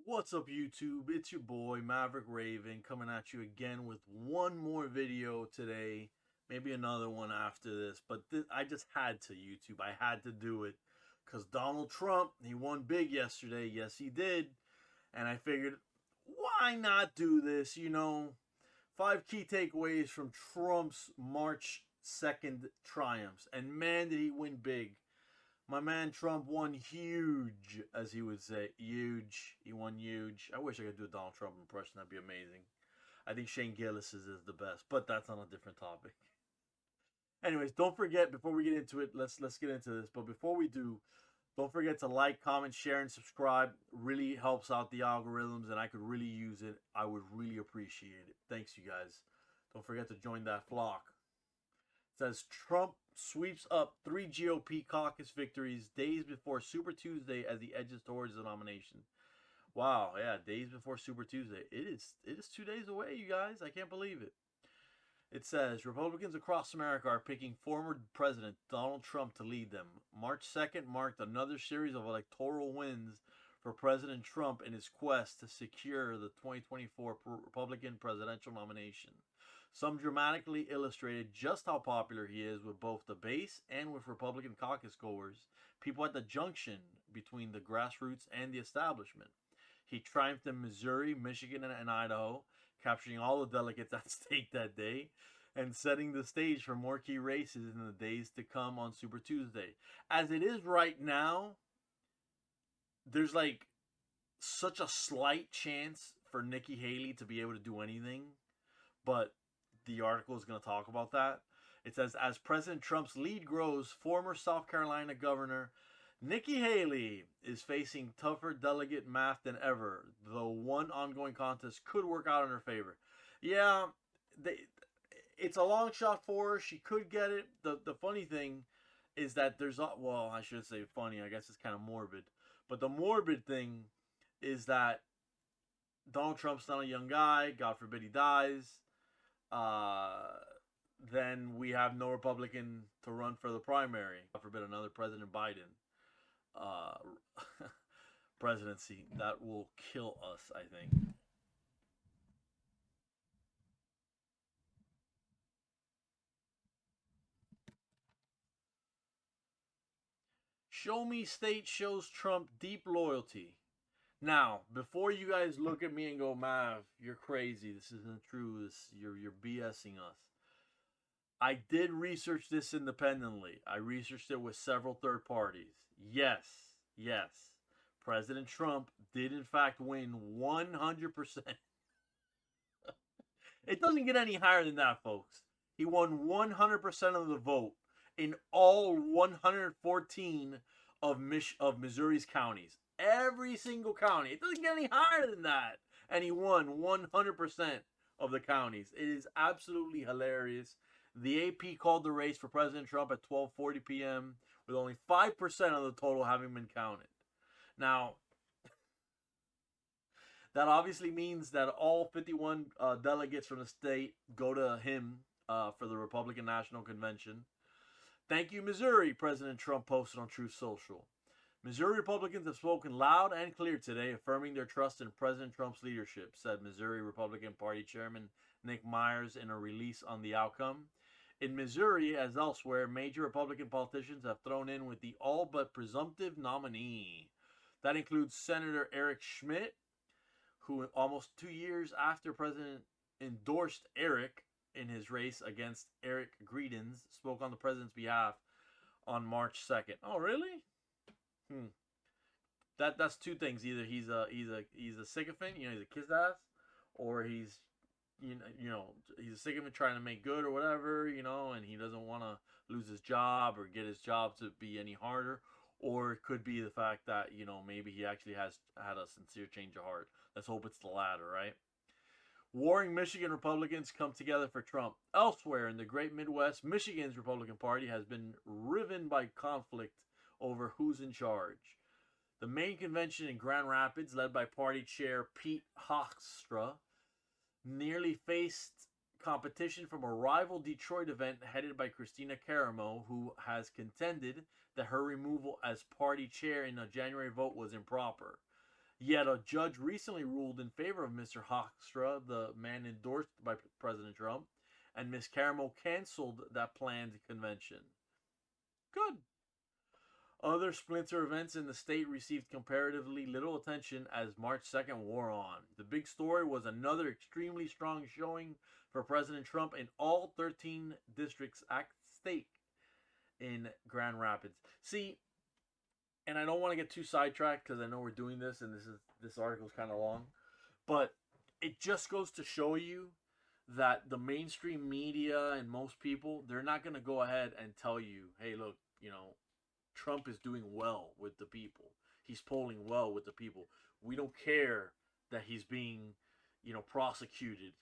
What's up, YouTube? It's your boy Maverick Raven coming at you again with one more video today. Maybe another one after this, but I just had to, YouTube. I had to do it because Donald Trump, he won big yesterday. Yes, he did. And I figured, why not do this? 5 key takeaways from Trump's March 2nd triumphs. And man, did he win big. My man Trump won huge, as he would say. Huge. He won huge. I wish I could do a Donald Trump impression. That'd be amazing. I think Shane Gillis's is the best, but that's on a different topic. Anyways, don't forget, before we get into it, let's get into this. But before we do, don't forget to like, comment, share, and subscribe. Really helps out the algorithms, and I could really use it. I would really appreciate it. Thanks, you guys. Don't forget to join that flock. It says Trump sweeps up 3 GOP caucus victories days before Super Tuesday as he edges towards the nomination. Wow, yeah, days before Super Tuesday. It is 2 days away, you guys. I can't believe it. It says Republicans across America are picking former President Donald Trump to lead them. March 2nd marked another series of electoral wins for President Trump in his quest to secure the 2024 Republican presidential nomination. Some dramatically illustrated just how popular he is with both the base and with Republican caucus goers, people at the junction between the grassroots and the establishment. He triumphed in Missouri, Michigan, and Idaho, capturing all the delegates at stake that day and setting the stage for more key races in the days to come on Super Tuesday. As it is right now, there's like such a slight chance for Nikki Haley to be able to do anything, but the article is going to talk about that. It says, as President Trump's lead grows, former South Carolina Governor Nikki Haley is facing tougher delegate math than ever, though one ongoing contest could work out in her favor. Yeah, it's a long shot for her. She could get it. The funny thing is that well, I should say funny. I guess it's kind of morbid. But the morbid thing is that Donald Trump's not a young guy. God forbid he dies. Then we have no Republican to run for the primary. God forbid another President Biden presidency. That will kill us, I think. Show me state shows Trump deep loyalty. Now, before you guys look at me and go, Mav, you're crazy. This isn't true. You're BSing us. I did research this independently. I researched it with several third parties. Yes, yes. President Trump did in fact win 100%. It doesn't get any higher than that, folks. He won 100% of the vote in all 114 of Missouri's counties. Every single county. It doesn't get any higher than that. And he won 100% of the counties. It is absolutely hilarious. The AP called the race for President Trump at 12:40 p.m. with only 5% of the total having been counted. Now, that obviously means that all 51 delegates from the state go to him for the Republican National Convention. Thank you, Missouri, President Trump posted on Truth Social. Missouri Republicans have spoken loud and clear today, affirming their trust in President Trump's leadership, said Missouri Republican Party Chairman Nick Myers in a release on the outcome. In Missouri, as elsewhere, major Republican politicians have thrown in with the all but presumptive nominee. That includes Senator Eric Schmidt, who almost 2 years after President endorsed Eric in his race against Eric Greedens, spoke on the president's behalf on March 2nd. Oh, really? That's two things. Either he's a sycophant, he's a kiss ass, or he's he's a sycophant trying to make good or whatever, and he doesn't want to lose his job or get his job to be any harder. Or it could be the fact that, maybe he actually has had a sincere change of heart. Let's hope it's the latter, right? Warring Michigan Republicans come together for Trump. Elsewhere in the great Midwest, Michigan's Republican Party has been riven by conflict over who's in charge. The main convention in Grand Rapids, led by party chair Pete Hoekstra, nearly faced competition from a rival Detroit event headed by Christina Caramo, who has contended that her removal as party chair in a January vote was improper. Yet a judge recently ruled in favor of Mr. Hoekstra, the man endorsed by President Trump, and Ms. Caramel canceled that planned convention. Good. Other splinter events in the state received comparatively little attention as March 2nd wore on. The big story was another extremely strong showing for President Trump in all 13 districts at stake in Grand Rapids. See, and I don't want to get too sidetracked because I know we're doing this and this article is kind of long, but it just goes to show you that the mainstream media and most people, they're not going to go ahead and tell you, hey, look, Trump is doing well with the people. He's polling well with the people. We don't care that he's being, prosecuted.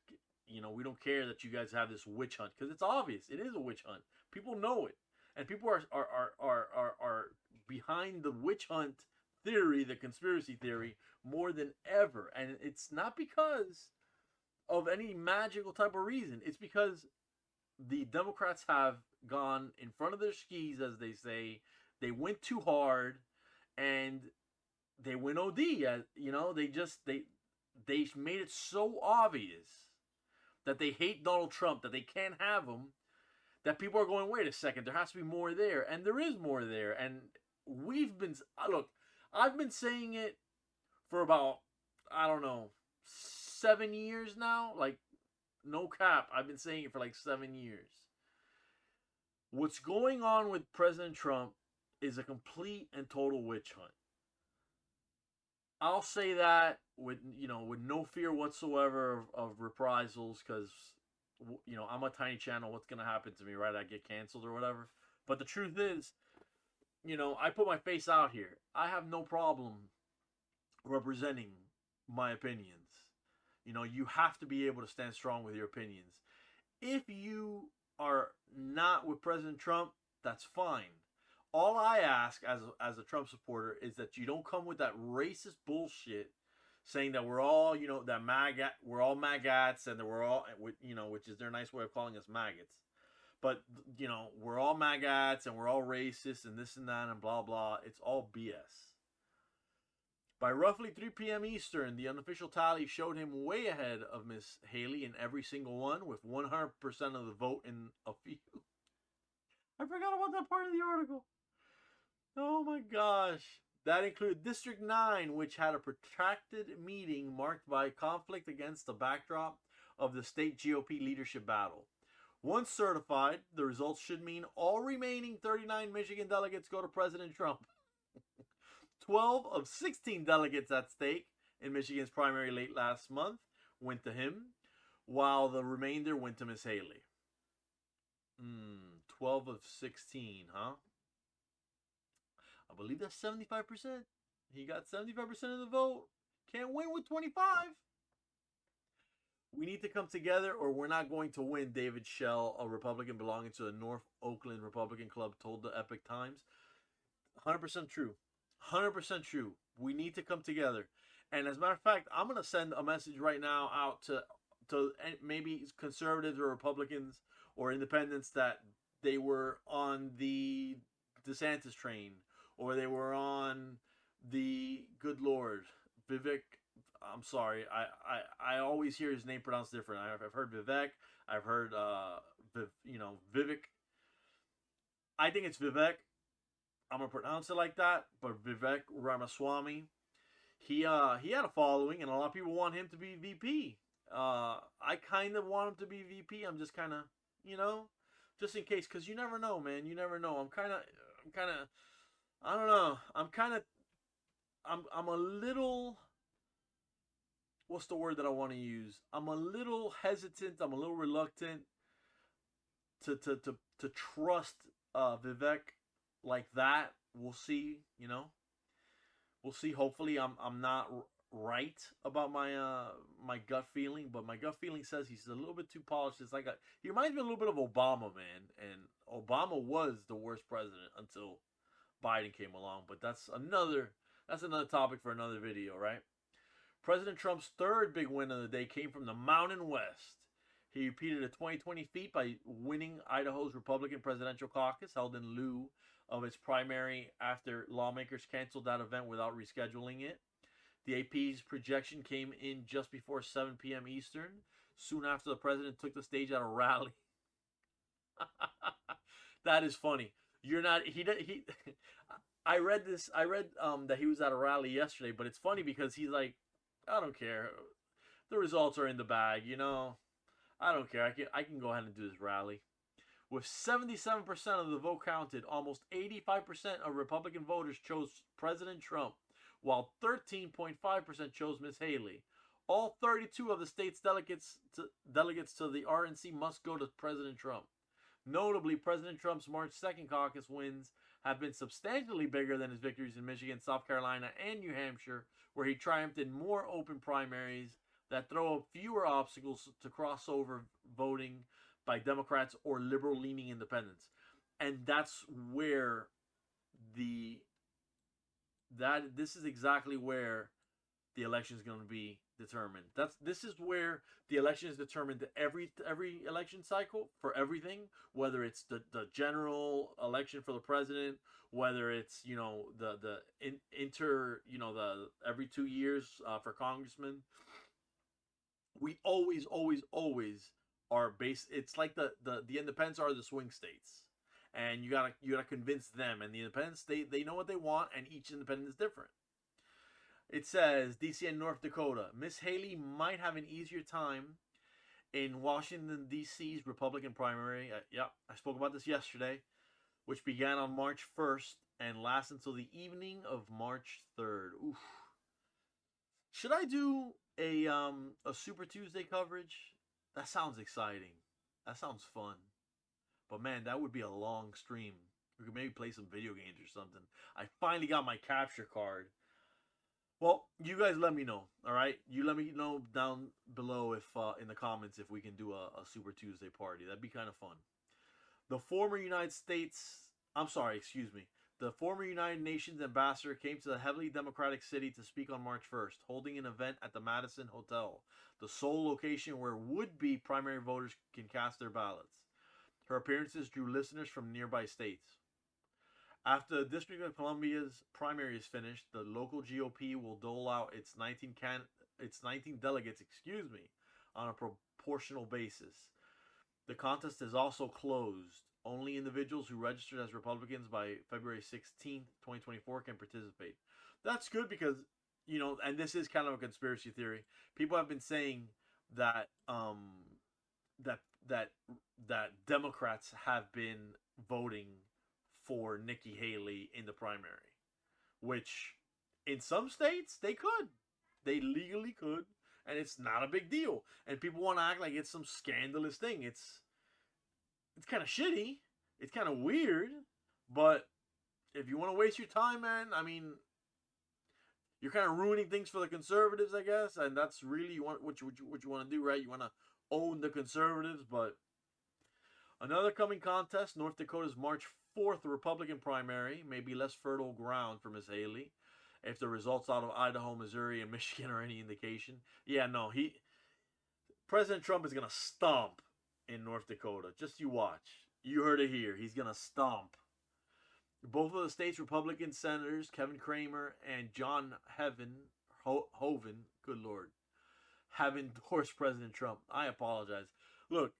We don't care that you guys have this witch hunt, because it's obvious. It is a witch hunt. People know it, and people are behind the witch hunt theory, the conspiracy theory, more than ever. And it's not because of any magical type of reason. It's because the Democrats have gone in front of their skis, as they say. They went too hard, and they went OD. They made it so obvious that they hate Donald Trump, that they can't have him, that people are going, wait a second, there has to be more there, and there is more there. And I've been saying it for about, I don't know, 7 years now. Like, no cap, I've been saying it for like 7 years. What's going on with President Trump is a complete and total witch hunt. I'll say that with no fear whatsoever of reprisals, because I'm a tiny channel. What's gonna happen to me, right? I get canceled or whatever. But the truth is, I put my face out here. I have no problem representing my opinions. You have to be able to stand strong with your opinions. If you are not with President Trump, that's fine. All I ask as a Trump supporter is that you don't come with that racist bullshit saying that we're all, that we're all maggots, and that we're all, which is their nice way of calling us maggots. But, we're all maggots and we're all racist and this and that and blah, blah. It's all BS. By roughly 3 p.m. Eastern, the unofficial tally showed him way ahead of Miss Haley in every single one, with 100% of the vote in a few. I forgot about that part of the article. Oh my gosh. That included District 9, which had a protracted meeting marked by conflict against the backdrop of the state GOP leadership battle. Once certified, the results should mean all remaining 39 Michigan delegates go to President Trump. 12 of 16 delegates at stake in Michigan's primary late last month went to him, while the remainder went to Miss Haley. 12 of 16, huh? I believe that's 75%. He got 75% of the vote. Can't win with 25. We need to come together or we're not going to win, David Schell, a Republican belonging to the North Oakland Republican Club, told the Epic Times. 100% true. 100% true. We need to come together. And as a matter of fact, I'm going to send a message right now out to maybe conservatives or Republicans or independents that they were on the DeSantis train, or they were on the, good Lord, Vivek. I'm sorry. I always hear his name pronounced different. I've heard Vivek. I've heard, Vivek. I think it's Vivek. I'm going to pronounce it like that. But Vivek Ramaswamy, he had a following, and a lot of people want him to be VP. I kind of want him to be VP. I'm just kind of, just in case, because you never know, man. You never know. I'm kind of, I don't know. I'm a little, what's the word that I want to use? I'm a little hesitant. I'm a little reluctant to trust Vivek like that. We'll see, We'll see. Hopefully I'm not right about my my gut feeling, but my gut feeling says he's a little bit too polished. It's like he reminds me a little bit of Obama, man. And Obama was the worst president until Biden came along, but that's another topic for another video, right? President Trump's third big win of the day came from the Mountain West. He repeated a 2020 feat by winning Idaho's Republican presidential caucus, held in lieu of its primary after lawmakers canceled that event without rescheduling it. The AP's projection came in just before 7 p.m. Eastern, soon after the president took the stage at a rally. That is funny. You're not he. I read this. I read that he was at a rally yesterday, but it's funny because he's like, I don't care. The results are in the bag, you know. I don't care. I can go ahead and do this rally. With 77% of the vote counted, almost 85% of Republican voters chose President Trump, while 13.5% chose Miss Haley. All 32 of the state's delegates to the RNC must go to President Trump. Notably, President Trump's March 2nd caucus wins have been substantially bigger than his victories in Michigan, South Carolina, and New Hampshire, where he triumphed in more open primaries that throw up fewer obstacles to crossover voting by Democrats or liberal-leaning independents. And that's where this is exactly where the election is going to be determined. This is where the election is determined every election cycle for everything, whether it's the general election for the president, whether it's the every 2 years for congressmen. We always are based. It's like the independents are the swing states, and you gotta convince them. And the independents, they know what they want, and each independent is different. It says DC and North Dakota. Miss Haley might have an easier time in Washington DC's Republican primary. I spoke about this yesterday, which began on March 1st and lasts until the evening of March 3rd. Oof. Should I do a Super Tuesday coverage? That sounds exciting. That sounds fun. But man, that would be a long stream. We could maybe play some video games or something. I finally got my capture card. Well, you guys let me know, all right? You let me know down below if in the comments if we can do a Super Tuesday party. That'd be kind of fun. The former United Nations ambassador came to the heavily Democratic city to speak on March 1st, holding an event at the Madison Hotel, the sole location where would-be primary voters can cast their ballots. Her appearances drew listeners from nearby states. After the District of Columbia's primary is finished, the local GOP will dole out its 19 delegates, on a proportional basis. The contest is also closed. Only individuals who registered as Republicans by February 16th, 2024 can participate. That's good because, and this is kind of a conspiracy theory. People have been saying that that Democrats have been voting for Nikki Haley in the primary, which in some states they could. They legally could, and it's not a big deal. And people want to act like it's some scandalous thing. It's kind of shitty. It's kind of weird. But if you want to waste your time, man, I mean, you're kind of ruining things for the conservatives, I guess. And that's really what you want to do, right? You want to own the conservatives. But another coming contest, North Dakota's March 4th Republican primary, may be less fertile ground for Miss Haley. If the results out of Idaho, Missouri, and Michigan are any indication. Yeah, no, President Trump is going to stomp in North Dakota. Just you watch. You heard it here. He's going to stomp. Both of the state's Republican senators, Kevin Cramer and John Hoeven, good Lord, have endorsed President Trump. I apologize. Look,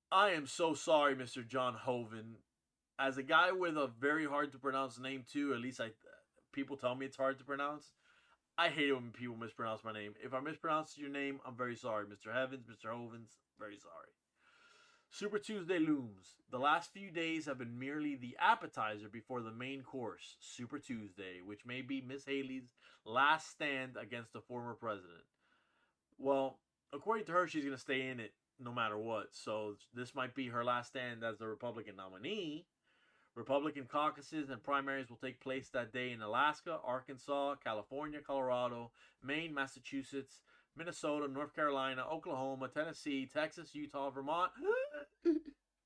I am so sorry, Mr. John Hoeven. As a guy with a very hard to pronounce name too, at least people tell me it's hard to pronounce. I hate it when people mispronounce my name. If I mispronounce your name, I'm very sorry. Mr. Heavens, Mr. Hovens, very sorry. Super Tuesday looms. The last few days have been merely the appetizer before the main course, Super Tuesday, which may be Miss Haley's last stand against the former president. Well, according to her, she's going to stay in it no matter what. So this might be her last stand as the Republican nominee. Republican caucuses and primaries will take place that day in Alaska, Arkansas, California, Colorado, Maine, Massachusetts, Minnesota, North Carolina, Oklahoma, Tennessee, Texas, Utah, Vermont,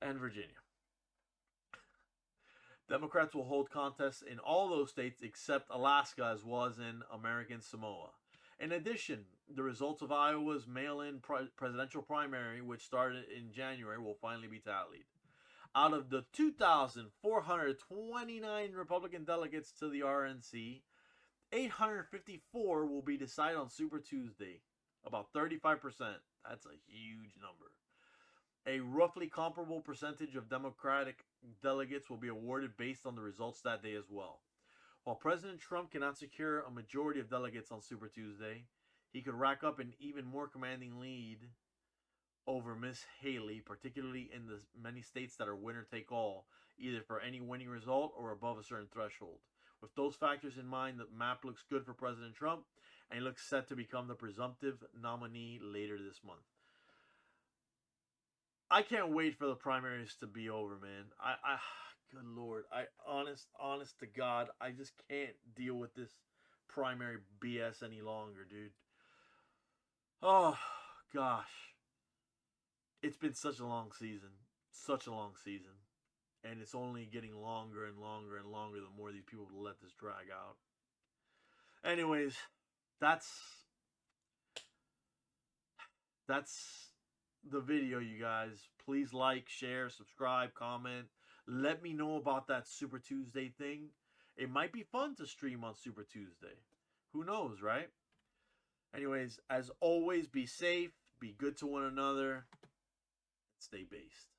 and Virginia. Democrats will hold contests in all those states except Alaska, as was in American Samoa. In addition, the results of Iowa's mail-in presidential primary, which started in January, will finally be tallied. Out of the 2,429 Republican delegates to the RNC, 854 will be decided on Super Tuesday. About 35%. That's a huge number. A roughly comparable percentage of Democratic delegates will be awarded based on the results that day as well. While President Trump cannot secure a majority of delegates on Super Tuesday, he could rack up an even more commanding lead over Miss Haley, particularly in the many states that are winner-take-all, either for any winning result or above a certain threshold. With those factors in mind, the map looks good for President Trump, and he looks set to become the presumptive nominee later this month. I can't wait for the primaries to be over, man. Good Lord. Honest to God, I just can't deal with this primary BS any longer, dude. Oh, gosh. It's been such a long season. Such a long season. And it's only getting longer and longer and longer the more these people let this drag out. Anyways, that's the video, you guys. Please like, share, subscribe, comment. Let me know about that Super Tuesday thing. It might be fun to stream on Super Tuesday. Who knows, right? Anyways, as always, be safe, be good to one another, stay based.